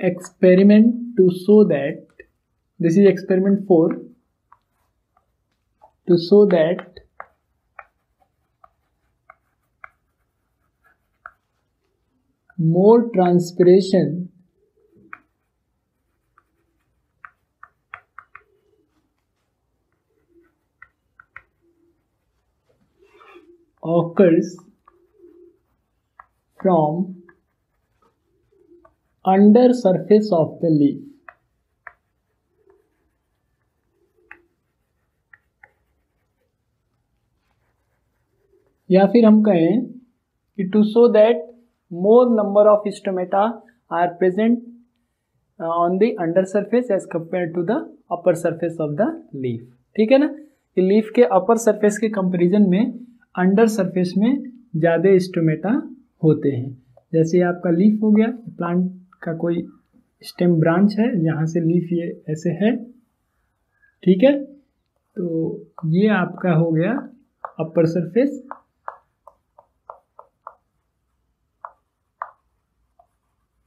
experiment to show that this is experiment 4 to show that more transpiration occurs from under surface of the leaf. या फिर हम कहें कि to show that more number of stomata are present on the under surface as compare to the upper surface of the leaf. ठीक है ना, कि leaf के अपर सरफेस के कंपैरिजन में अंडर सरफेस में ज़्यादा स्टोमेटा होते हैं। जैसे आपका लीफ हो गया, प्लांट का कोई स्टेम ब्रांच है जहाँ से लीफ ये ऐसे है, ठीक है, तो ये आपका हो गया अपर सरफेस,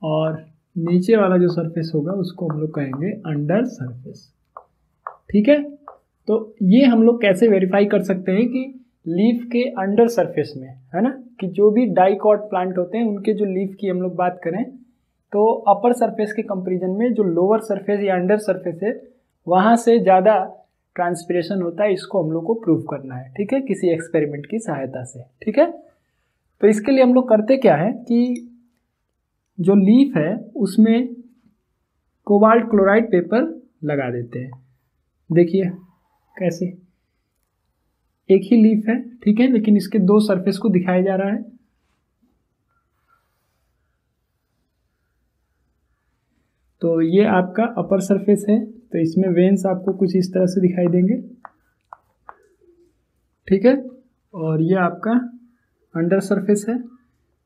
और नीचे वाला जो सरफेस होगा उसको हम लोग कहेंगे अंडर सरफेस। ठीक है, तो ये हम लोग कैसे वेरीफाई कर सकते हैं कि लीफ के अंडर सरफेस में, है ना, कि जो भी डाइकॉट प्लांट होते हैं उनके जो लीफ की हम लोग बात करें तो अपर सरफेस के कंपैरिजन में जो लोअर सरफेस या अंडर सरफेस है वहाँ से ज़्यादा ट्रांसपिरेशन होता है। इसको हम लोग को प्रूव करना है, ठीक है, किसी एक्सपेरिमेंट की सहायता से। ठीक है, तो इसके लिए हम लोग करते क्या है कि जो लीफ है उसमें कोबाल्ट क्लोराइड पेपर लगा देते हैं। देखिए कैसे, एक ही लीफ है, ठीक है, लेकिन इसके दो सरफेस को दिखाया जा रहा है। तो ये आपका अपर सरफेस है, तो इसमें वेन्स आपको कुछ इस तरह से दिखाई देंगे, ठीक है, और ये आपका अंडर सरफेस है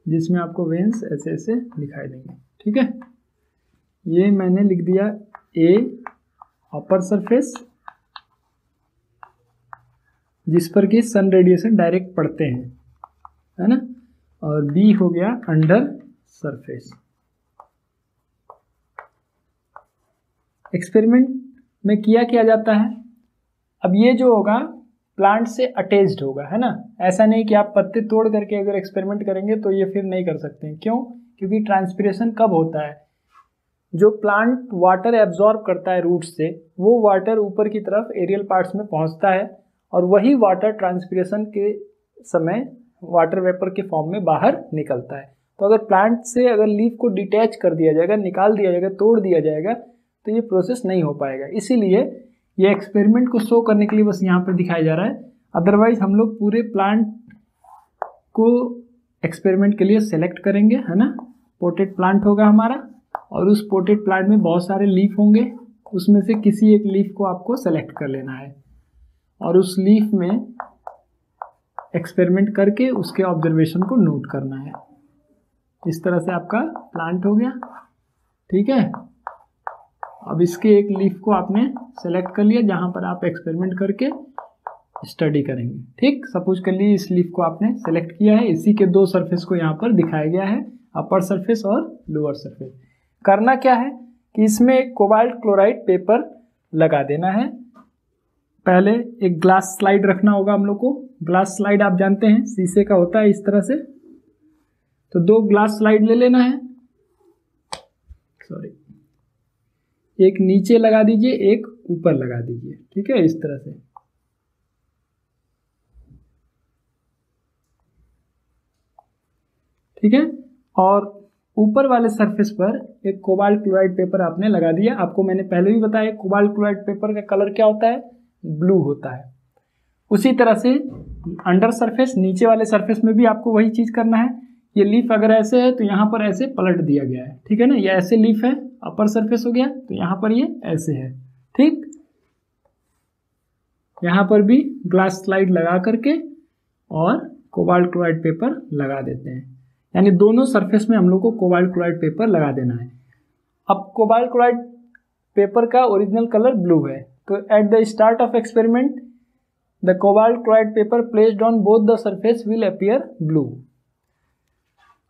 जिसमें आपको वेन्स ऐसे ऐसे दिखाई देंगे। ठीक है, ये मैंने लिख दिया ए अपर सरफेस जिस पर कि सन रेडिएशन डायरेक्ट पड़ते हैं, है ना, और बी हो गया अंडर सरफेस। एक्सपेरिमेंट में किया जाता है, अब ये जो होगा प्लांट से अटैच्ड होगा, है ना, ऐसा नहीं कि आप पत्ते तोड़ करके अगर एक्सपेरिमेंट करेंगे तो ये फिर नहीं कर सकते हैं। क्यों? क्योंकि ट्रांसपिरेशन कब होता है, जो प्लांट वाटर एब्जॉर्ब करता है रूट से, वो वाटर ऊपर की तरफ एरियल पार्ट्स में पहुंचता है और वही वाटर ट्रांसपिरेशन के समय वाटर वेपर के फॉर्म में बाहर निकलता है। तो अगर प्लांट से अगर लीफ को डिटैच कर दिया जाएगा, निकाल दिया जाएगा, तोड़ दिया जाएगा, तो ये प्रोसेस नहीं हो पाएगा। इसीलिए ये एक्सपेरिमेंट को शो करने के लिए बस यहाँ पर दिखाया जा रहा है। अदरवाइज हम लोग पूरे प्लांट को एक्सपेरिमेंट के लिए सेलेक्ट करेंगे, है ना, पोटेड प्लांट होगा हमारा, और उस पोटेड प्लांट में बहुत सारे लीफ होंगे, उसमें से किसी एक लीफ को आपको सेलेक्ट कर लेना है और उस लीफ में एक्सपेरिमेंट करके उसके ऑब्जर्वेशन को नोट करना है। इस तरह से आपका प्लांट हो गया। ठीक है, अब इसके एक लीफ को आपने सेलेक्ट कर लिया जहां पर आप एक्सपेरिमेंट करके स्टडी करेंगे। ठीक, सपोज कर लीजिए इस लीफ को आपने सेलेक्ट किया है, इसी के दो सरफेस को यहाँ पर दिखाया गया है, अपर सरफेस और लोअर सरफेस। करना क्या है कि इसमें एक कोबाल्ट क्लोराइड पेपर लगा देना है। पहले एक ग्लास स्लाइड रखना होगा हम लोग को। ग्लास स्लाइड आप जानते हैं शीशे का होता है इस तरह से, तो दो ग्लास स्लाइड ले लेना है, सॉरी, एक नीचे लगा दीजिए, एक ऊपर लगा दीजिए। ठीक है, इस तरह से। ठीक है, और ऊपर वाले सरफेस पर एक कोबाल्ट क्लोराइड पेपर आपने लगा दिया। आपको मैंने पहले भी बताया कोबाल्ट क्लोराइड पेपर का कलर क्या होता है, ब्लू होता है। उसी तरह से अंडर सरफेस, नीचे वाले सरफेस में भी आपको वही चीज करना है। ये लीफ अगर ऐसे है तो यहाँ पर ऐसे पलट दिया गया है, ठीक है ना, ये ऐसे लीफ है, अपर सरफेस हो गया, तो यहाँ पर ये ऐसे है। ठीक, यहाँ पर भी ग्लास स्लाइड लगा करके और कोबाल्ट क्लोराइड पेपर लगा देते हैं, यानी दोनों सरफेस में हम लोग को कोबाल्ट क्लोराइड पेपर लगा देना है। अब कोबाल्ट क्लोराइड पेपर का ओरिजिनल कलर ब्लू है, तो at the start of experiment the cobalt chloride paper placed on both the surface will appear blue.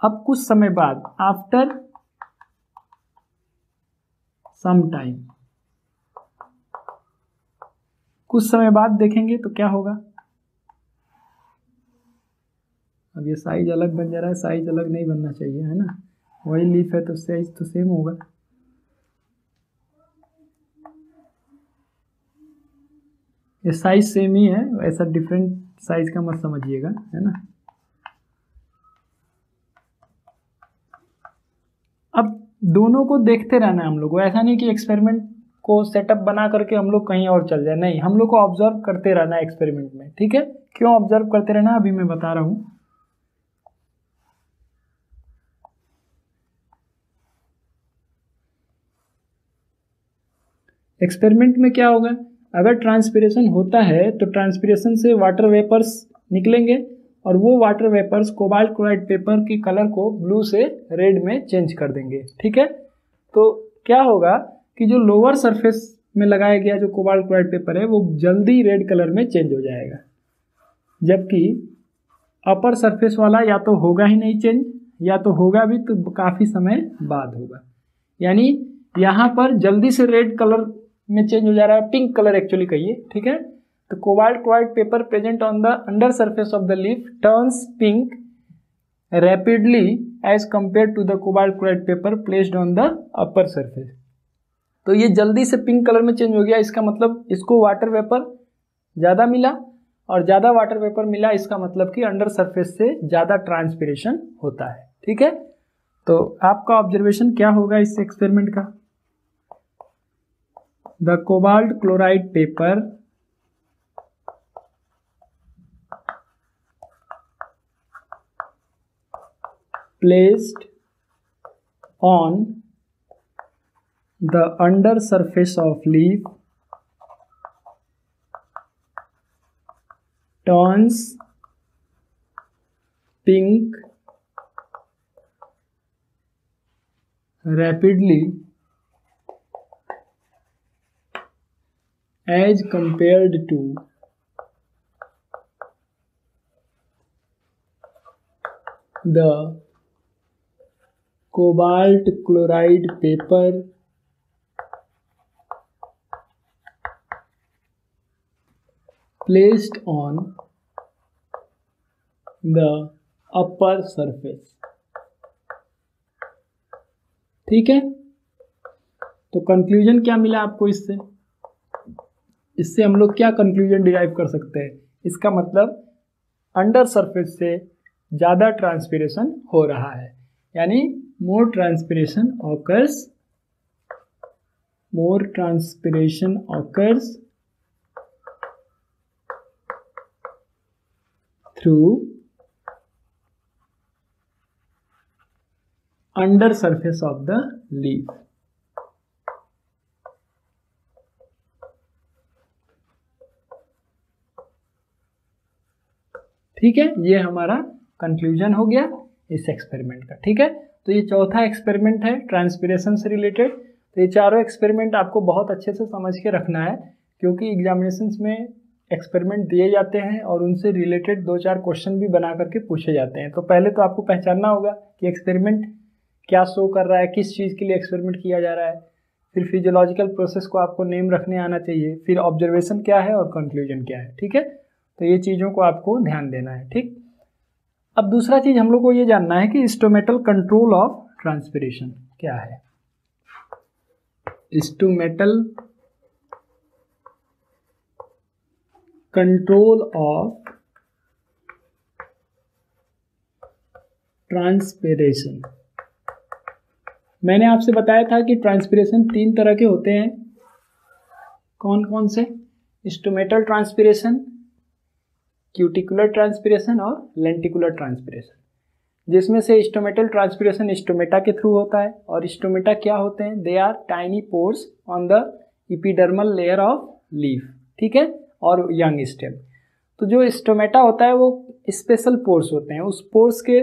अब कुछ समय बाद, आफ्टर सम टाइम, कुछ समय बाद देखेंगे तो क्या होगा। अब ये साइज अलग बन जा रहा है, साइज अलग नहीं बनना चाहिए, है ना, वही लीफ है तो साइज तो सेम होगा। ये साइज सेम ही है, ऐसा डिफरेंट साइज का मत समझिएगा, है ना। अब दोनों को देखते रहना है हम लोग को, ऐसा नहीं कि एक्सपेरिमेंट को सेटअप बना करके हम लोग कहीं और चल जाए, नहीं, हम लोग को ऑब्जर्व करते रहना है एक्सपेरिमेंट में, ठीक है। क्यों ऑब्जर्व करते रहना, अभी मैं बता रहा हूं। एक्सपेरिमेंट में क्या होगा, अगर ट्रांसपिरेशन होता है तो ट्रांसपिरेशन से वाटर वेपर्स निकलेंगे और वो water vapours cobalt chloride paper के कलर को ब्लू से रेड में चेंज कर देंगे, ठीक है। तो क्या होगा कि जो लोअर सरफेस में लगाया गया जो कोबाल्ट क्लोराइड पेपर है वो जल्दी रेड कलर में चेंज हो जाएगा, जबकि अपर सरफेस वाला या तो होगा ही नहीं चेंज, या तो होगा भी तो काफ़ी समय बाद होगा। यानी यहाँ पर जल्दी से रेड कलर में चेंज हो जा रहा है, पिंक कलर एक्चुअली कहिए, ठीक है। तो cobalt chloride paper present on the under surface of the leaf turns pink rapidly as compare to the cobalt chloride paper placed on the upper surface. तो ये जल्दी से पिंक कलर में change हो गया, इसका मतलब इसको वाटर वेपर ज़्यादा मिला, और ज़्यादा वाटर वेपर मिला इसका मतलब कि अंडर सरफेस से ज़्यादा ट्रांसपिरेशन होता है, ठीक है। तो आपका ऑब्जर्वेशन क्या होगा इस एक्सपेरिमेंट का, the cobalt chloride paper placed on the under surface of leaf turns pink rapidly as compared to the cobalt chloride paper placed on the upper surface, ठीक है। तो कंक्लूजन क्या मिला आपको इससे, इससे हम लोग क्या कंक्लूजन डिराइव कर सकते हैं, इसका मतलब अंडर सरफेस से ज़्यादा ट्रांसपिरेशन हो रहा है, यानी more transpiration occurs through under surface of the leaf, ठीक है। ये हमारा कंक्लूजन हो गया इस एक्सपेरिमेंट का, ठीक है। तो ये चौथा एक्सपेरिमेंट है ट्रांसपिरेशन से रिलेटेड। तो ये चारों एक्सपेरिमेंट आपको बहुत अच्छे से समझ के रखना है, क्योंकि एग्जामिनेशंस में एक्सपेरिमेंट दिए जाते हैं और उनसे रिलेटेड 2-4 क्वेश्चन भी बना करके पूछे जाते हैं। तो पहले तो आपको पहचानना होगा कि एक्सपेरिमेंट क्या शो कर रहा है, किस चीज़ के लिए एक्सपेरिमेंट किया जा रहा है, फिर फिजियोलॉजिकल प्रोसेस को आपको नेम रखने आना चाहिए, फिर ऑब्जर्वेशन क्या है और कंक्लूजन क्या है, ठीक है। तो ये चीज़ों को आपको ध्यान देना है, ठीक। अब दूसरा चीज़ हम लोग को ये जानना है कि इंस्ट्रूमेंटल कंट्रोल ऑफ ट्रांसपिरेशन क्या है। इंस्ट्रूमेंटल कंट्रोल ऑफ ट्रांसपिरेशन, मैंने आपसे बताया था कि ट्रांसपिरेशन 3 तरह के होते हैं। कौन कौन से, इंस्ट्रूमेंटल ट्रांसपिरेशन, क्यूटिकुलर ट्रांसपिरेशन और लेंटिकुलर ट्रांसपिरेशन, जिसमें से इंस्ट्रूमेंटल ट्रांसपिरेशन इंस्ट्रूमेटा के थ्रू होता है। और इंस्ट्रूमेटा क्या होते हैं, they are tiny pores on the epidermal layer of leaf, ठीक है, और यंग स्टेम। तो जो इंस्ट्रूमेटा होता है वो स्पेशल पोर्स होते हैं, उस पोर्स के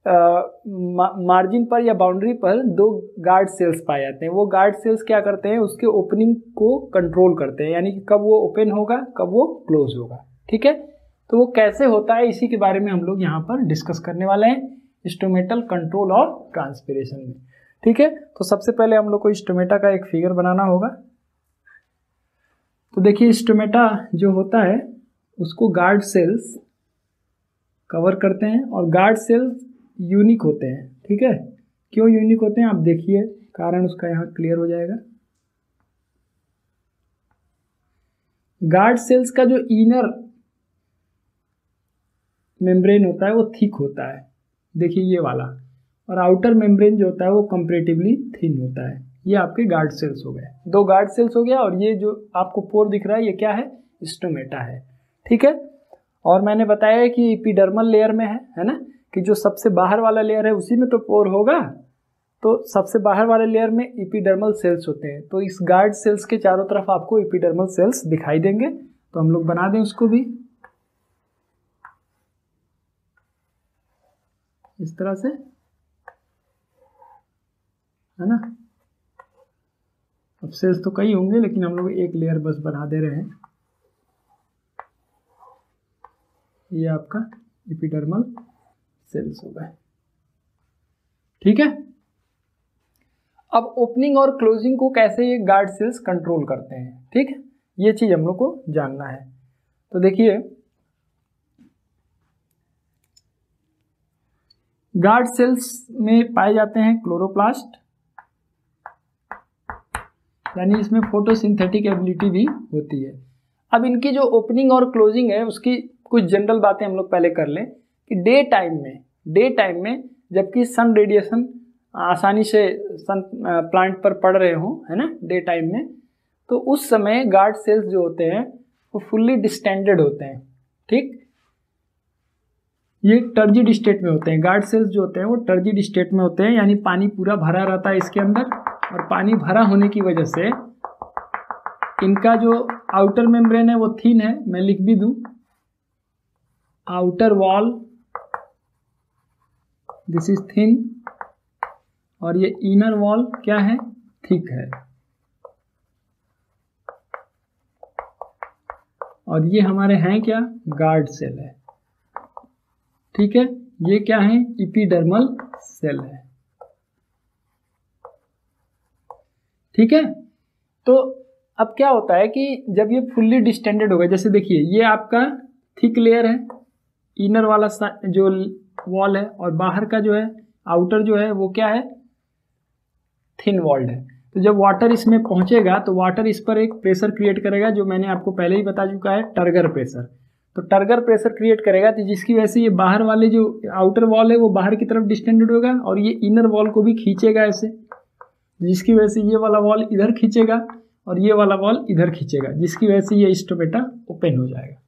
मार्जिन पर या बाउंड्री पर 2 गार्ड सेल्स पाए जाते हैं। वो गार्ड सेल्स क्या करते हैं, उसके ओपनिंग को कंट्रोल करते हैं, यानी कि कब वो ओपन होगा कब वो क्लोज होगा, ठीक है। तो वो कैसे होता है इसी के बारे में हम लोग यहाँ पर डिस्कस करने वाले हैं इंस्ट्रूमेंटल कंट्रोल ऑफ ट्रांसपिरेशन में। ठीक है। तो सबसे पहले हम लोग को स्टोमेटा का एक फिगर बनाना होगा। तो देखिए स्टोमेटा जो होता है उसको गार्ड सेल्स कवर करते हैं और गार्ड सेल्स यूनिक होते हैं, ठीक है। क्यों यूनिक होते हैं आप देखिए, कारण उसका यहाँ क्लियर हो जाएगा। गार्ड सेल्स का जो इनर मेम्ब्रेन होता है वो थिक होता है, देखिए ये वाला, और आउटर मेम्ब्रेन जो होता है वो कंपैरेटिवली थिन होता है। ये आपके गार्ड सेल्स हो गए, दो गार्ड सेल्स हो गया, और ये जो आपको पोर दिख रहा है ये क्या है, स्टोमेटा है, ठीक है। और मैंने बताया कि एपिडर्मल लेयर में है ना, कि जो सबसे बाहर वाला लेयर है उसी में तो पोर होगा, तो सबसे बाहर वाले लेयर में एपिडर्मल सेल्स होते हैं। तो इस गार्ड सेल्स के चारों तरफ आपको एपिडर्मल सेल्स दिखाई देंगे, तो हम लोग बना दें उसको भी इस तरह से, है ना। अब सेल्स तो कई होंगे लेकिन हम लोग एक लेयर बस बना दे रहे हैं। ये आपका एपिडर्मल सेल्स हो गए, ठीक है। अब ओपनिंग और क्लोजिंग को कैसे ये गार्ड सेल्स कंट्रोल करते हैं, ठीक है, ये चीज हम लोग को जानना है। तो देखिए गार्ड सेल्स में पाए जाते हैं क्लोरोप्लास्ट, यानी इसमें फोटोसिंथेटिक एबिलिटी भी होती है। अब इनकी जो ओपनिंग और क्लोजिंग है उसकी कुछ जनरल बातें हम लोग पहले कर लें कि डे टाइम में जबकि सन रेडिएशन आसानी से सन प्लांट पर पड़ रहे हों, है ना, डे टाइम में, तो उस समय गार्ड सेल्स जो होते हैं वो फुल्ली डिस्टेंडेड होते हैं, ठीक। ये टर्जिड स्टेट में होते हैं, गार्ड सेल्स जो होते हैं वो टर्जिड स्टेट में होते हैं, यानी पानी पूरा भरा रहता है इसके अंदर, और पानी भरा होने की वजह से इनका जो आउटर मेम्ब्रेन है वो थिन है, मैं लिख भी दूं, outer wall this is thin, और ये इनर वॉल क्या है, थिक है। और ये हमारे हैं क्या, गार्ड सेल है, ठीक है। ये क्या है, एपिडर्मल सेल है, ठीक है। तो अब क्या होता है कि जब ये फुल्ली डिस्टेंडेड होगा, जैसे देखिए ये आपका थिक लेयर है, इनर वाला जो वॉल है, और बाहर का जो है आउटर जो है वो क्या है, थिन वॉल्ड है। तो जब वाटर इसमें पहुंचेगा तो वाटर इस पर एक प्रेशर क्रिएट करेगा, जो मैंने आपको पहले ही बता चुका है, टर्गर प्रेशर। तो टर्गर प्रेशर क्रिएट करेगा, तो जिसकी वजह से ये बाहर वाले जो आउटर वॉल है वो बाहर की तरफ डिस्टेंडेड होगा, और ये इनर वॉल को भी खींचेगा ऐसे, जिसकी वजह से ये वाला वॉल इधर खींचेगा और ये वाला वॉल इधर खींचेगा, जिसकी वजह से ये स्टोमेटा ओपन हो जाएगा,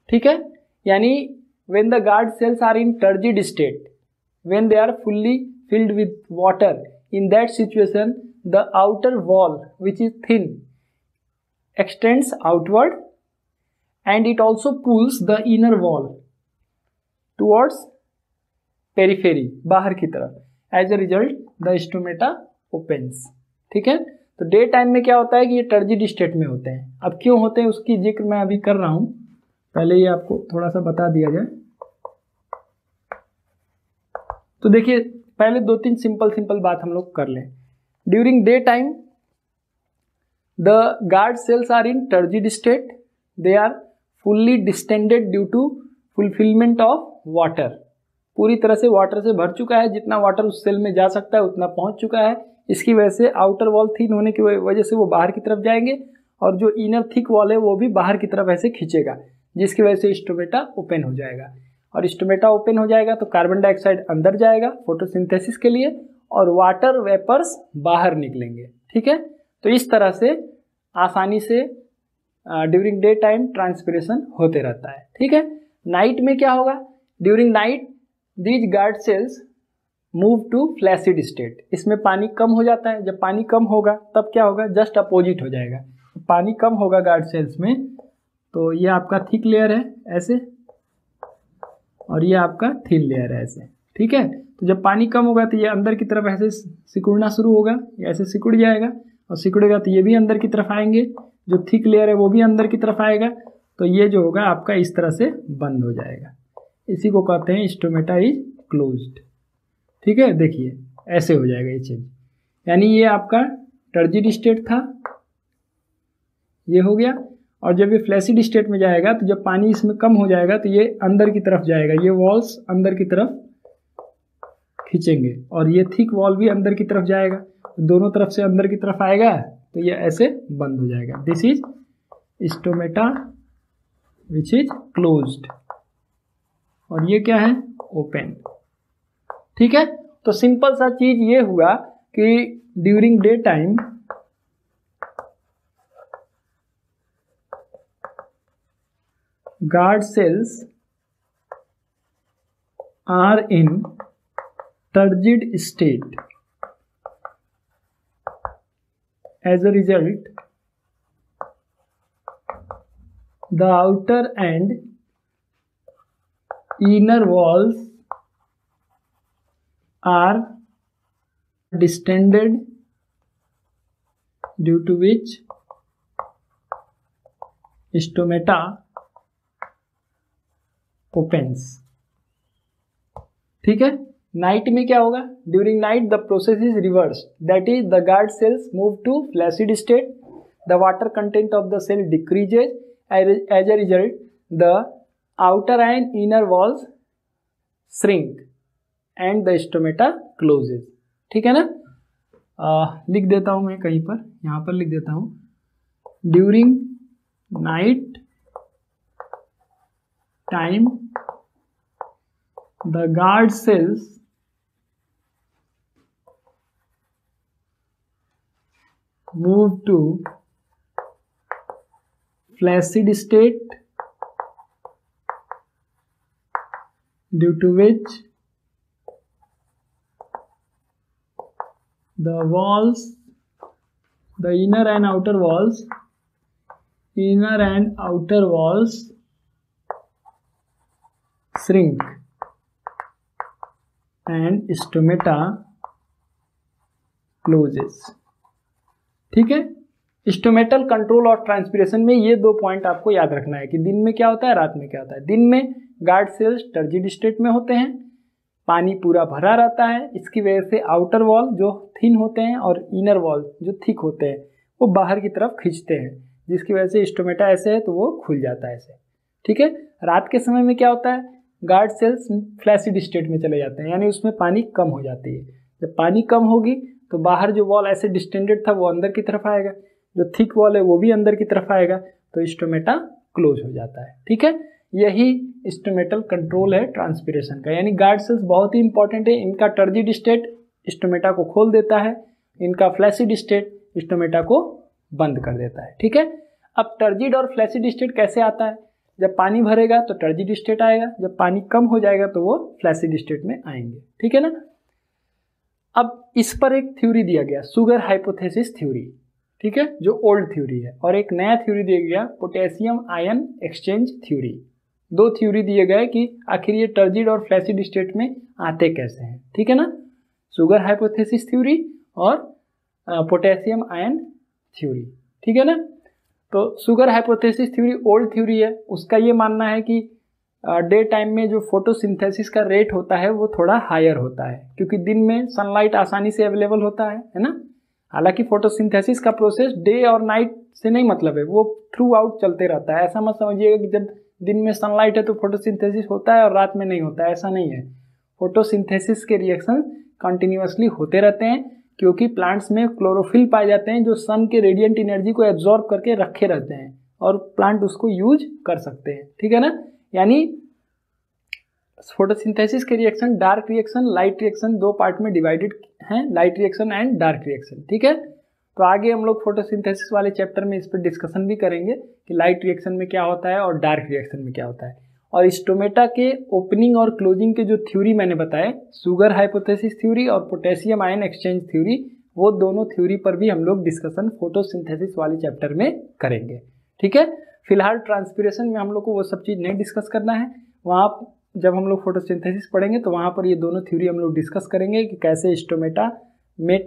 ठीक है। यानी when the guard cells are in turgid state, when they are fully filled with water, in that situation the outer wall which is thin extends outward and it also pulls the inner wall towards periphery, बाहर की तरफ। as a result the stomata opens, ठीक है। तो day time में क्या होता है कि ये टर्जिड स्टेट में होते हैं। अब क्यों होते हैं उसकी जिक्र मैं अभी कर रहा हूं, पहले ये आपको थोड़ा सा बता दिया जाए। तो देखिए पहले दो तीन सिंपल बात हम लोग कर लें। During day time the guard cells are in turgid state, they are fully distended due to fulfillment of water, पूरी तरह से वाटर से भर चुका है, जितना वाटर उस सेल में जा सकता है उतना पहुंच चुका है। इसकी वजह से आउटर वॉल थिन होने की वजह से वो बाहर की तरफ जाएंगे, और जो इनर थिक वॉल है वो भी बाहर की तरफ ऐसे खींचेगा, जिसकी वजह से स्टोमेटा ओपन हो जाएगा। और स्टोमेटा ओपन हो जाएगा तो कार्बन डाइऑक्साइड अंदर जाएगा फोटोसिंथेसिस के लिए, और वाटर वेपर्स बाहर निकलेंगे, ठीक है। तो इस तरह से आसानी से ड्यूरिंग डे टाइम ट्रांसपिरेशन होते रहता है, ठीक है। नाइट में क्या होगा, during night these guard cells move to flaccid state, इसमें पानी कम हो जाता है। जब पानी कम होगा तब क्या होगा, जस्ट अपोजिट हो जाएगा। पानी कम होगा गार्ड सेल्स में, तो ये आपका थिक लेयर है ऐसे, और ये आपका थिन लेयर है ऐसे, ठीक है। तो जब पानी कम होगा तो ये अंदर की तरफ ऐसे सिकुड़ना शुरू होगा, ये ऐसे सिकुड़ जाएगा, और सिकुड़ेगा तो ये भी अंदर की तरफ आएंगे, जो थिक लेयर है वो भी अंदर की तरफ आएगा, तो ये जो होगा आपका इस तरह से बंद हो जाएगा। इसी को कहते हैं स्टोमेटा इज क्लोज्ड, ठीक है। देखिए ऐसे हो जाएगा ये चीज। यानी ये आपका टर्जिड स्टेट था, ये हो गया। और जब ये फ्लैसिड स्टेट में जाएगा तो जब पानी इसमें कम हो जाएगा तो ये अंदर की तरफ जाएगा, ये वॉल्स अंदर की तरफ खींचेंगे और ये थिक वॉल भी अंदर की तरफ जाएगा, दोनों तरफ से अंदर की तरफ आएगा तो ये ऐसे बंद हो जाएगा। This is stomata which is closed, और ये क्या है, ओपन। ठीक है, तो सिंपल सा चीज ये हुआ कि during day time guard cells are in turgid state. As a result, the outer and inner walls are distended, due to which stomata opens. ठीक है, नाइट में क्या होगा, during night the process is reverse, that is the guard cells move to flaccid state, the water content of the cell decreases, as a result the outer and inner walls shrink and the stomata closes. ठीक है ना, लिख देता हूं मैं कहीं पर, यहां पर लिख देता हूं, during night time the guard cells move to flaccid state, due to which the walls, the inner and outer walls shrink and stomata closes। ठीक है, स्टोमेटल कंट्रोल और ट्रांसपिरेशन में ये दो पॉइंट आपको याद रखना है कि दिन में क्या होता है, रात में क्या होता है। दिन में गार्ड सेल्स टर्जिड स्टेट में होते हैं, पानी पूरा भरा रहता है, इसकी वजह से आउटर वॉल जो थिन होते हैं और इनर वॉल जो थिक होते हैं वो बाहर की तरफ खींचते हैं, जिसकी वजह से स्टोमेटा ऐसे है तो वो खुल जाता है ऐसे। ठीक है, रात के समय में क्या होता है, गार्ड सेल्स फ्लैसिड स्टेट में चले जाते हैं, यानी उसमें पानी कम हो जाती है। जब पानी कम होगी तो बाहर जो वॉल ऐसे डिस्टेंडेड था वो अंदर की तरफ आएगा, जो थिक वॉल है वो भी अंदर की तरफ आएगा, तो स्टोमेटा क्लोज हो जाता है। ठीक है, यही स्टोमेटल कंट्रोल है ट्रांसपिरेशन का। यानी गार्ड सेल्स बहुत ही इंपॉर्टेंट है, इनका टर्जिड स्टेट स्टोमेटा को खोल देता है, इनका फ्लैसिड स्टेट स्टोमेटा को बंद कर देता है। ठीक है, अब टर्जिड और फ्लैसिड स्टेट कैसे आता है, जब पानी भरेगा तो टर्जिड स्टेट आएगा, जब पानी कम हो जाएगा तो वो फ्लैसिड स्टेट में आएंगे। ठीक है ना, अब इस पर एक थ्योरी दिया गया, शुगर हाइपोथेसिस थ्योरी। ठीक है, जो ओल्ड थ्योरी है, और एक नया थ्योरी दिया गया, पोटेशियम आयन एक्सचेंज थ्योरी। दो थ्योरी दिए गए कि आखिर ये टर्जिड और फ्लैसिड स्टेट में आते कैसे हैं। ठीक है ना, शुगर हाइपोथेसिस थ्योरी और पोटेशियम आयन थ्योरी। ठीक है ना, तो sugar hypothesis theory old theory है, उसका ये मानना है कि डे टाइम में जो फोटोसिंथेसिस का रेट होता है वो थोड़ा हायर होता है, क्योंकि दिन में सनलाइट आसानी से अवेलेबल होता है ना। हालांकि फोटोसिंथेसिस का प्रोसेस डे और नाइट से नहीं मतलब है, वो थ्रू आउट चलते रहता है। ऐसा मत समझिएगा कि जब दिन में सनलाइट है तो फोटोसिंथेसिस होता है और रात में नहीं होता है, ऐसा नहीं है। फोटोसिंथेसिस के रिएक्शन कंटिन्यूअसली होते रहते हैं, क्योंकि प्लांट्स में क्लोरोफिल पाए जाते हैं जो सन के रेडिएंट एनर्जी को एब्जॉर्ब करके रखे रहते हैं और प्लांट उसको यूज कर सकते हैं। ठीक है ना, यानी फोटोसिंथेसिस के reaction dark reaction, light reaction, दो पार्ट में डिवाइडेड हैं, light reaction and dark reaction. ठीक है, तो आगे हम लोग फोटोसिंथेसिस वाले चैप्टर में इस पर डिस्कशन भी करेंगे कि लाइट रिएक्शन में क्या होता है और डार्क रिएक्शन में क्या होता है। और स्टोमेटा के ओपनिंग और क्लोजिंग के जो थ्योरी मैंने बताए, शुगर हाइपोथेसिस थ्योरी और पोटेशियम आयन एक्सचेंज थ्योरी, वो दोनों थ्योरी पर भी हम लोग डिस्कशन फोटोसिंथेसिस वाले चैप्टर में करेंगे। ठीक है, फिलहाल ट्रांसपिरेशन में हम लोग को वो सब चीज़ नहीं डिस्कस करना है, वहाँ जब हम लोग फोटोसिंथेसिस पढ़ेंगे तो वहाँ पर ये दोनों थ्योरी हम लोग डिस्कस करेंगे कि कैसे स्टोमेटा में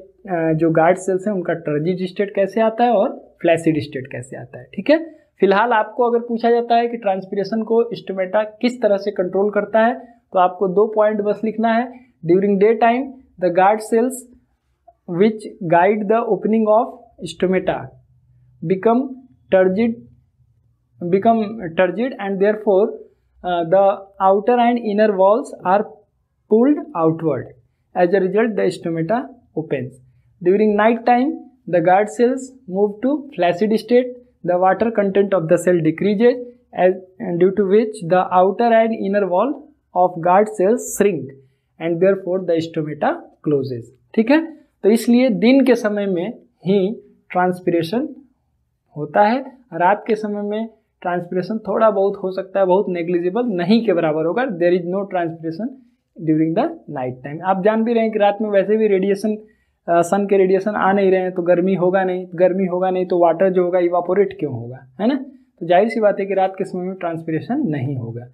जो गार्ड सेल्स हैं उनका टर्जिड स्टेट कैसे आता है और फ्लैसिड स्टेट कैसे आता है। ठीक है, फिलहाल आपको अगर पूछा जाता है कि ट्रांसपिरेशन को स्टोमेटा किस तरह से कंट्रोल करता है, तो आपको दो पॉइंट बस लिखना है। During day time the guard sales which guide the opening of stomata become turgid and therefore the outer and inner walls are pulled outward. As a result, the stomata opens. During night time, the guard cells move to flaccid state. The water content of the cell decreases, due to which the outer and inner wall of guard cells shrink and therefore the stomata closes. ठीक है, तो इसलिए दिन के समय में ही transpiration होता है, रात के समय में ट्रांसपिरेशन थोड़ा बहुत हो सकता है, बहुत नेग्लिजिबल, नहीं के बराबर होगा. There is no transpiration during the night time. आप जान भी रहे हैं कि रात में वैसे भी रेडिएशन, सन के रेडिएशन आ नहीं रहे हैं, तो गर्मी होगा नहीं तो वाटर जो होगा इवापोरेट क्यों होगा, है ना. तो जाहिर सी बात है कि रात के समय में ट्रांसपिरेशन नहीं होगा.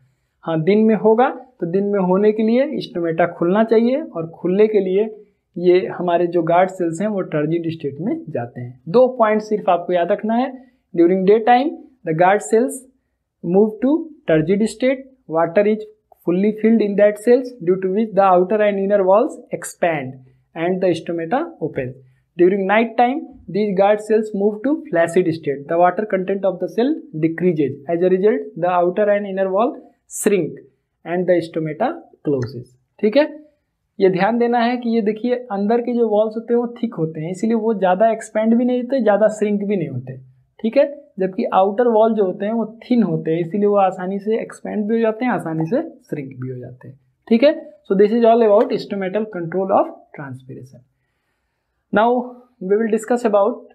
हाँ, दिन में होगा, तो दिन में होने के लिए स्टोमेटा खुलना चाहिए और खुलने के लिए ये हमारे जो गार्ड सेल्स हैं वो टर्जिड स्टेट में जाते हैं. 2 पॉइंट सिर्फ आपको याद रखना है. During day time the guard cells move to turgid state, water is fully filled in that cells, due to which the outer and inner walls expand and the stomata opens. During night time, these guard cells move to flaccid state. The water content of the cell decreases. As a result, the outer and inner wall shrink and the stomata closes. ठीक है, ये ध्यान देना है कि ये देखिए अंदर के जो वॉल्स होते हैं वो थिक होते हैं, इसीलिए वो ज़्यादा एक्सपेंड भी नहीं होते, ज़्यादा श्रिंक भी नहीं होते. ठीक है, जबकि आउटर वॉल जो होते हैं वो थिन होते हैं, इसीलिए वो आसानी से एक्सपेंड भी हो जाते हैं, आसानी से श्रिंक भी हो जाते हैं. ठीक है, so this is all about stomatal control of transpiration. Now we will discuss about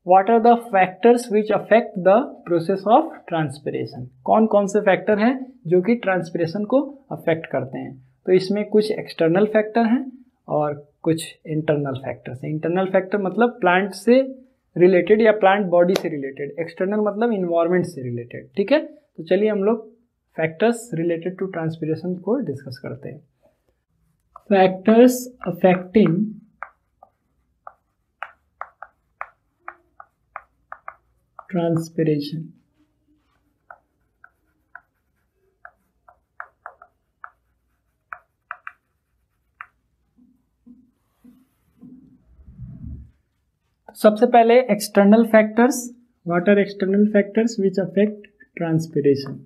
what are the factors which affect the process of transpiration. कौन कौन से फैक्टर हैं जो कि ट्रांसपिरेशन को अफेक्ट करते हैं. तो इसमें कुछ एक्सटर्नल फैक्टर हैं और कुछ इंटरनल फैक्टर्स हैं. इंटरनल फैक्टर मतलब प्लांट से रिलेटेड या प्लांट बॉडी से रिलेटेड, एक्सटर्नल मतलब इन्वायरमेंट से रिलेटेड. ठीक है, तो चलिए हम लोग फैक्टर्स रिलेटेड टू ट्रांसपिरेशन को डिस्कस करते हैं. Factors affecting transpiration. सबसे पहले external factors. What are external factors which affect transpiration.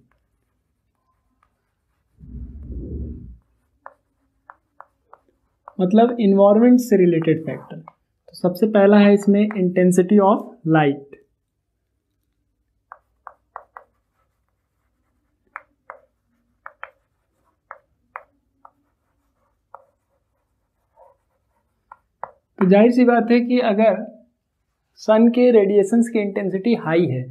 मतलब इन्वायरमेंट से रिलेटेड फैक्टर. तो सबसे पहला है इसमें इंटेंसिटी ऑफ लाइट. तो जाहिर सी बात है कि अगर सन के रेडिएशंस की इंटेंसिटी हाई है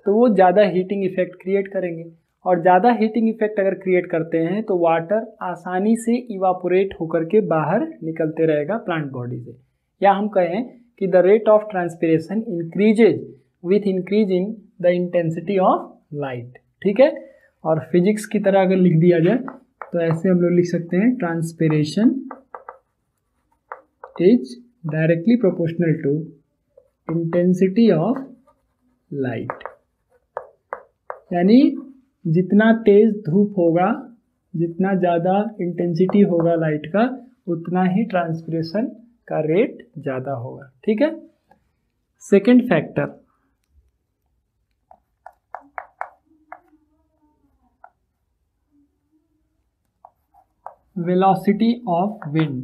तो वो ज़्यादा हीटिंग इफेक्ट क्रिएट करेंगे, और ज़्यादा हीटिंग इफेक्ट अगर क्रिएट करते हैं तो वाटर आसानी से इवापोरेट होकर के बाहर निकलते रहेगा प्लांट बॉडी से. या हम कहें कि the rate of transpiration increases with increase in the intensity of light. ठीक है, और फिजिक्स की तरह अगर लिख दिया जाए तो ऐसे हम लोग लिख सकते हैं transpiration is directly proportional to intensity of light. यानी जितना तेज धूप होगा, जितना ज़्यादा इंटेंसिटी होगा लाइट का, उतना ही ट्रांसपिरेशन का रेट ज़्यादा होगा. ठीक है. Second factor, velocity of wind.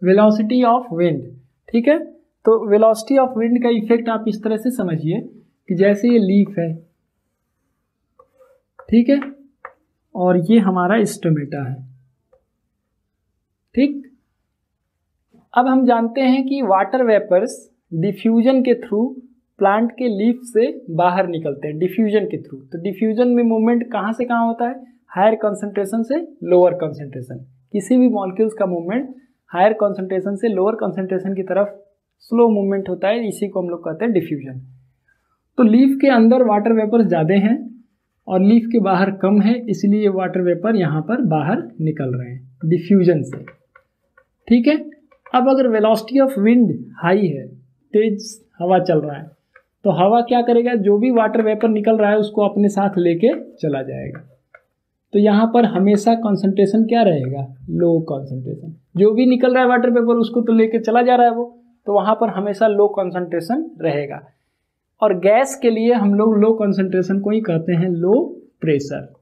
Velocity of wind. ठीक है, तो वेलोसिटी ऑफ विंड का इफेक्ट आप इस तरह से समझिए कि जैसे ये लीफ है, ठीक है, और ये हमारा स्टोमेटा है. ठीक, अब हम जानते हैं कि वाटर वेपर्स डिफ्यूजन के थ्रू प्लांट के लीफ से बाहर निकलते हैं, डिफ्यूजन के थ्रू. तो डिफ्यूजन में मूवमेंट कहाँ से कहाँ होता है? हायर कंसंट्रेशन से लोअर कंसंट्रेशन. किसी भी मॉलिक्यूल्स का मूवमेंट हायर कंसंट्रेशन से लोअर कंसंट्रेशन की तरफ स्लो मूवमेंट होता है, इसी को हम लोग कहते हैं डिफ्यूजन. तो लीफ के अंदर वाटर वेपर ज़्यादा हैं और लीफ के बाहर कम है, इसलिए ये वाटर वेपर यहाँ पर बाहर निकल रहे हैं डिफ्यूजन से. ठीक है, अब अगर वेलोसिटी ऑफ विंड हाई है, तेज हवा चल रहा है, तो हवा क्या करेगा? जो भी वाटर वेपर निकल रहा है उसको अपने साथ लेके चला जाएगा. तो यहाँ पर हमेशा कॉन्सेंट्रेशन क्या रहेगा, लो कॉन्सेंट्रेशन। जो भी निकल रहा है वाटर वेपर उसको तो लेके चला जा रहा है वो, तो वहाँ पर हमेशा लो कॉन्सेंट्रेशन रहेगा। और गैस के लिए हम लोग लो कॉन्सेंट्रेशन को ही कहते हैं लो प्रेशर।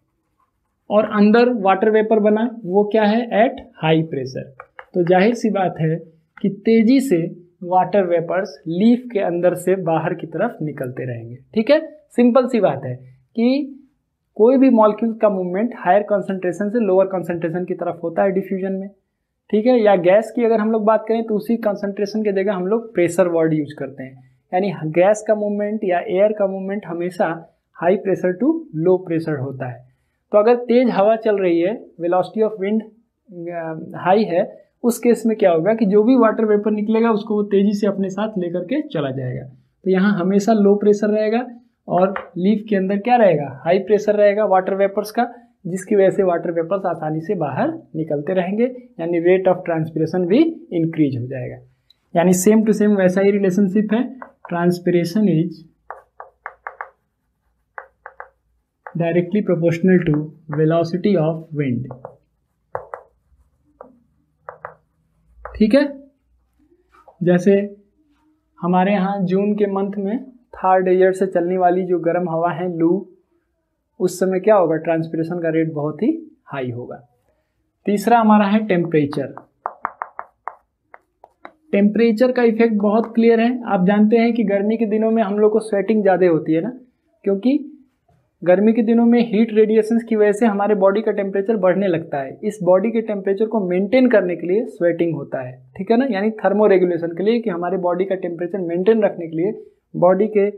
और अंदर वाटर वेपर बना वो क्या है, एट हाई प्रेशर। तो जाहिर सी बात है कि तेजी से वाटर वेपर्स लीफ के अंदर से बाहर की तरफ निकलते रहेंगे। ठीक है, सिंपल सी बात है कि कोई भी मॉलिक्यूल का मूवमेंट हायर कॉन्सेंट्रेशन से लोअर कॉन्सेंट्रेशन की तरफ होता है डिफ्यूजन में। ठीक है, या गैस की अगर हम लोग बात करें तो उसी कॉन्सेंट्रेशन की जगह हम लोग प्रेशर वर्ड यूज करते हैं, यानी गैस का मूवमेंट या एयर का मूवमेंट हमेशा high pressure to low pressure होता है। तो अगर तेज हवा चल रही है, वेलोसिटी ऑफ विंड हाई है, उस केस में क्या होगा कि जो भी वाटर वेपर निकलेगा उसको वो तेजी से अपने साथ लेकर के चला जाएगा। तो यहाँ हमेशा लो प्रेशर रहेगा और लीफ के अंदर क्या रहेगा, हाई प्रेशर रहेगा वाटर वेपर्स का, जिसकी वजह से वाटर वेपर्स आसानी से बाहर निकलते रहेंगे, यानी रेट ऑफ ट्रांसपिरेशन भी इंक्रीज हो जाएगा। यानी सेम टू सेम वैसा ही रिलेशनशिप है, transpiration is directly proportional to velocity of wind. ठीक है, जैसे हमारे यहाँ जून के मंथ में थर्ड ईयर से चलने वाली जो गर्म हवा है लू, उस समय क्या होगा, ट्रांसपिरेशन का रेट बहुत ही हाई होगा। तीसरा हमारा है टेम्परेचर। टेम्परेचर का इफेक्ट बहुत क्लियर है। आप जानते हैं कि गर्मी के दिनों में हम लोग को स्वेटिंग ज़्यादा होती है ना, क्योंकि गर्मी के दिनों में हीट रेडिएशंस की वजह से हमारे बॉडी का टेम्परेचर बढ़ने लगता है। इस बॉडी के टेम्परेचर को मेंटेन करने के लिए स्वेटिंग होता है, ठीक है ना, यानी थर्मो रेगुलेशन के लिए, कि हमारे बॉडी का टेम्परेचर मेंटेन रखने के लिए बॉडी के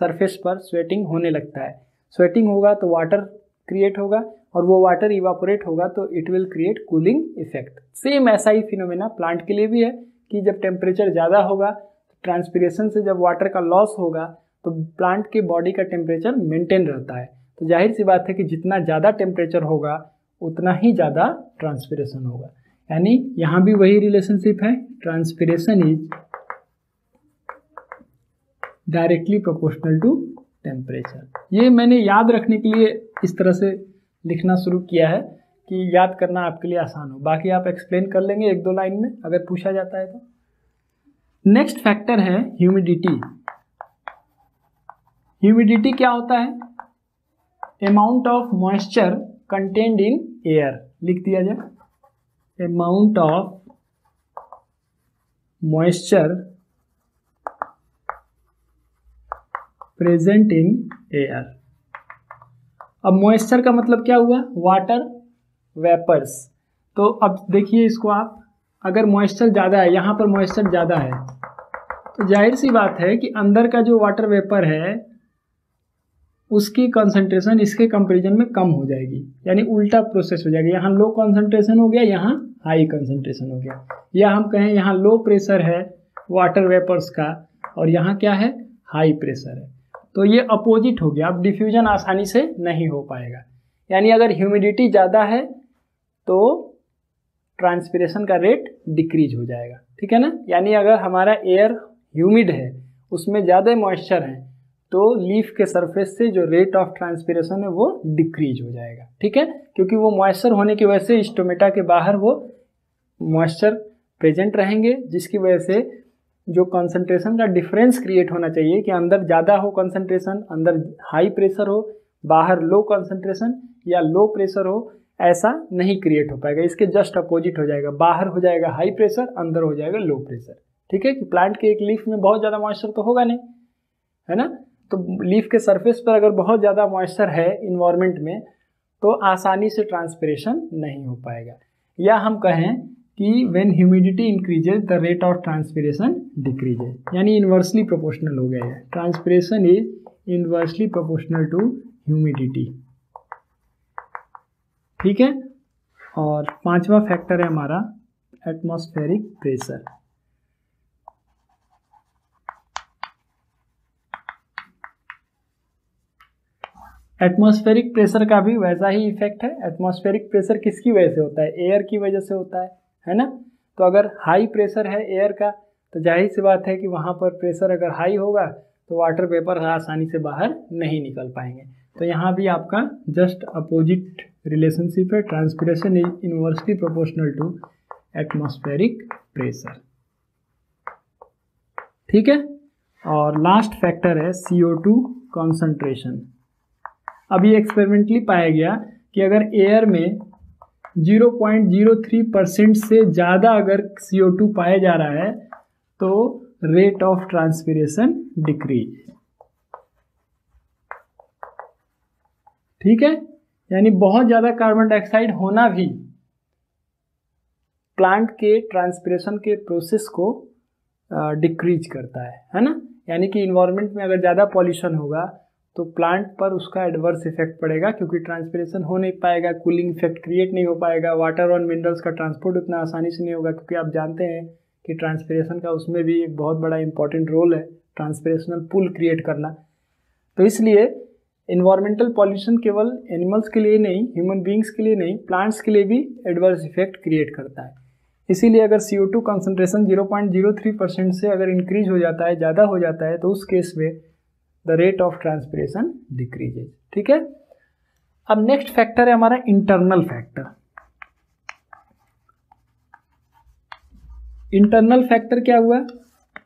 सरफेस पर स्वेटिंग होने लगता है। स्वेटिंग होगा तो वाटर क्रिएट होगा और वो वाटर इवापोरेट होगा तो it will create cooling effect. Same ऐसा ही फिनोमेना प्लांट के लिए भी है कि जब टेम्परेचर ज़्यादा होगा तो ट्रांसपिरेशन से जब वाटर का लॉस होगा तो प्लांट के बॉडी का टेम्परेचर मेंटेन रहता है। तो जाहिर सी बात है कि जितना ज़्यादा टेम्परेचर होगा उतना ही ज़्यादा ट्रांसपिरेशन होगा। यानी यहाँ भी वही रिलेशनशिप है, transpiration is directly proportional to temperature. ये मैंने याद रखने के लिए इस तरह से लिखना शुरू किया है कि याद करना आपके लिए आसान हो। बाकी आप एक्सप्लेन कर लेंगे एक दो लाइन में अगर पूछा जाता है तो। नेक्स्ट फैक्टर है ह्यूमिडिटी। ह्यूमिडिटी क्या होता है, amount of moisture contained in air. लिख दिया जाए, amount of moisture present in air. अब मॉइस्चर का मतलब क्या हुआ, वाटर वेपर्स। तो अब देखिए इसको आप, अगर मॉइस्चर ज़्यादा है, यहाँ पर मॉइस्चर ज़्यादा है, तो जाहिर सी बात है कि अंदर का जो वाटर वेपर है उसकी कंसंट्रेशन इसके कंपैरिजन में कम हो जाएगी, यानी उल्टा प्रोसेस हो जाएगा। यहाँ लो कंसंट्रेशन हो गया, यहाँ हाई कंसंट्रेशन हो गया। या हम कहें यहाँ लो प्रेशर है वाटर वेपर्स का और यहाँ क्या है, हाई प्रेशर है, तो ये अपोजिट हो गया। अब डिफ्यूजन आसानी से नहीं हो पाएगा। यानी अगर ह्यूमिडिटी ज़्यादा है तो ट्रांसपिरेशन का रेट डिक्रीज हो जाएगा, ठीक है ना। यानी अगर हमारा एयर ह्यूमिड है, उसमें ज़्यादा मॉइस्चर है, तो लीफ के सरफेस से जो रेट ऑफ ट्रांसपिरेशन है वो डिक्रीज हो जाएगा, ठीक है, क्योंकि वो मॉइस्चर होने की वजह से स्टोमेटा के बाहर वो मॉइस्चर प्रेजेंट रहेंगे, जिसकी वजह से जो कंसंट्रेशन का डिफरेंस क्रिएट होना चाहिए कि अंदर ज़्यादा हो कंसंट्रेशन, अंदर हाई प्रेशर हो, बाहर लो कंसंट्रेशन या लो प्रेशर हो, ऐसा नहीं क्रिएट हो पाएगा। इसके जस्ट अपोजिट हो जाएगा, बाहर हो जाएगा हाई प्रेशर, अंदर हो जाएगा लो प्रेशर, ठीक है। कि प्लांट के एक लीफ में बहुत ज़्यादा मॉइस्चर तो होगा नहीं, है ना, तो लीफ के सरफेस पर अगर बहुत ज़्यादा मॉइस्चर है इन्वायरमेंट में तो आसानी से ट्रांसपिरेशन नहीं हो पाएगा। या हम कहें कि when humidity increases the rate of transpiration decreases, यानी इन्वर्सली प्रोपोर्शनल हो गया है। Transpiration is inversely proportional to humidity, ठीक है। और पांचवा फैक्टर है हमारा एटमॉस्फेरिक प्रेशर। एटमॉस्फेरिक प्रेशर का भी वैसा ही इफेक्ट है। एटमॉस्फेरिक प्रेशर किसकी वजह से होता है, एयर की वजह से होता है ना। तो अगर हाई प्रेशर है एयर का तो जाहिर सी बात है कि वहाँ पर प्रेशर अगर हाई होगा तो वाटर वेपर आसानी से बाहर नहीं निकल पाएंगे। तो यहाँ भी आपका जस्ट अपोजिट रिलेशनशिप है, transpiration is inversely proportional to atmospheric pressure. ठीक है, और लास्ट फैक्टर है CO2 कॉन्सेंट्रेशन। अभी एक्सपेरिमेंटली पाया गया कि अगर एयर में 0.03% से ज़्यादा अगर CO2 पाया जा रहा है तो रेट ऑफ ट्रांसपिरेशन डिक्रीज। ठीक है, यानी बहुत ज़्यादा कार्बन डाइऑक्साइड होना भी प्लांट के ट्रांसपिरेशन के प्रोसेस को डिक्रीज करता है ना। यानी कि इन्वायरमेंट में अगर ज़्यादा पॉल्यूशन होगा तो प्लांट पर उसका एडवर्स इफेक्ट पड़ेगा, क्योंकि ट्रांसपिरेशन हो नहीं पाएगा, कूलिंग इफेक्ट क्रिएट नहीं हो पाएगा, वाटर और मिनरल्स का ट्रांसपोर्ट उतना आसानी से नहीं होगा, क्योंकि आप जानते हैं कि ट्रांसपिरेशन का उसमें भी एक बहुत बड़ा इंपॉर्टेंट रोल है, ट्रांसपिरेशनल पुल क्रिएट करना। तो इसलिए इन्वायरमेंटल पॉल्यूशन केवल एनिमल्स के लिए नहीं, ह्यूमन बींग्स के लिए नहीं, प्लांट्स के लिए भी एडवर्स इफेक्ट क्रिएट करता है। इसीलिए अगर CO2 कंसंट्रेशन 0.03% से अगर इंक्रीज हो जाता है, ज़्यादा हो जाता है, तो उस केस में the rate of transpiration decreases. ठीक है, अब नेक्स्ट फैक्टर है हमारा इंटरनल फैक्टर। इंटरनल फैक्टर क्या हुआ?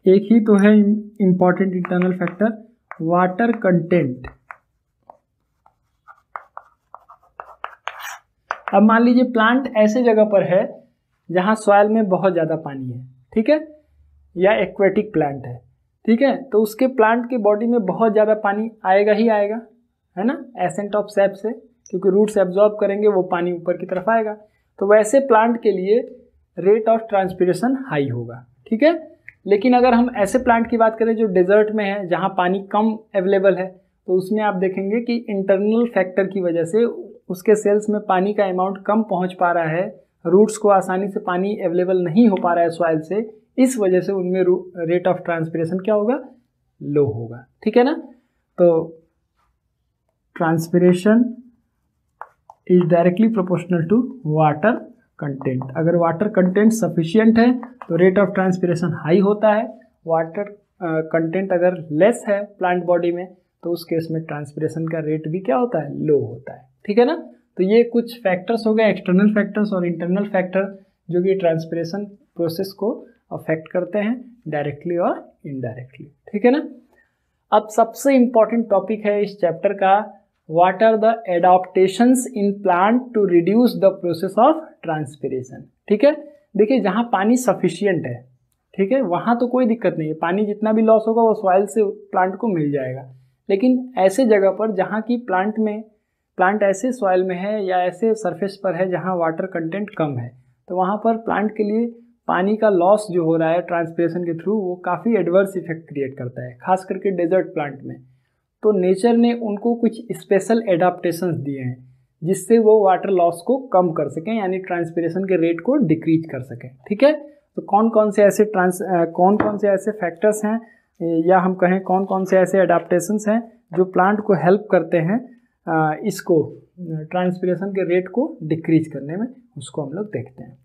एक ही तो है important internal factor, water content. अब मान लीजिए प्लांट ऐसे जगह पर है जहां सॉइल में बहुत ज़्यादा पानी है, ठीक है, या एक्वेटिक प्लांट है, ठीक है, तो उसके प्लांट के बॉडी में बहुत ज़्यादा पानी आएगा ही आएगा, है ना, एसेंट ऑफ सैप से, क्योंकि रूट्स एब्जॉर्ब करेंगे वो पानी ऊपर की तरफ आएगा। तो वैसे प्लांट के लिए रेट ऑफ ट्रांसपिरेशन हाई होगा। ठीक है, लेकिन अगर हम ऐसे प्लांट की बात करें जो डेजर्ट में है, जहाँ पानी कम अवेलेबल है, तो उसमें आप देखेंगे कि इंटरनल फैक्टर की वजह से उसके सेल्स में पानी का अमाउंट कम पहुँच पा रहा है, रूट्स को आसानी से पानी अवेलेबल नहीं हो पा रहा है सॉइल से, इस वजह से उनमें रेट ऑफ ट्रांसपिरेशन क्या होगा? लो होगा। ठीक है ना, तो transpiration is directly proportional to water content. अगर वाटर कंटेंट सफिशिएंट है तो रेट ऑफ ट्रांसपिरेशन हाई होता है, वाटर कंटेंट अगर लेस है प्लांट बॉडी में तो उस केस में ट्रांसपिरेशन का रेट भी क्या होता है? लो होता है। ठीक है ना, तो ये कुछ फैक्टर्स हो गए, एक्सटर्नल फैक्टर्स और इंटरनल फैक्टर, जो कि ट्रांसपिरेशन प्रोसेस को अफेक्ट करते हैं डायरेक्टली और इनडायरेक्टली। ठीक है ना, अब सबसे इंपॉर्टेंट टॉपिक है इस चैप्टर का, what are the adaptations in plant to reduce the process of transpiration. ठीक है, देखिए जहाँ पानी सफिशिएंट है, ठीक है, वहाँ तो कोई दिक्कत नहीं है, पानी जितना भी लॉस होगा वो सॉइल से प्लांट को मिल जाएगा। लेकिन ऐसे जगह पर जहाँ की प्लांट ऐसे सॉइल में है या ऐसे सरफेस पर है जहाँ वाटर कंटेंट कम है, तो वहाँ पर प्लांट के लिए पानी का लॉस जो हो रहा है ट्रांसपिरेशन के थ्रू, वो काफ़ी एडवर्स इफेक्ट क्रिएट करता है, खास करके डेजर्ट प्लांट में। तो नेचर ने उनको कुछ स्पेशल एडाप्टेशंस दिए हैं जिससे वो वाटर लॉस को कम कर सकें, यानी ट्रांसपिरेशन के रेट को डिक्रीज कर सकें। ठीक है, तो कौन कौन से ऐसे फैक्टर्स हैं, या हम कहें कौन कौन से ऐसे एडाप्टेशंस हैं जो प्लांट को हेल्प करते हैं इसको ट्रांसपिरेशन के रेट को डिक्रीज करने में, उसको हम लोग देखते हैं।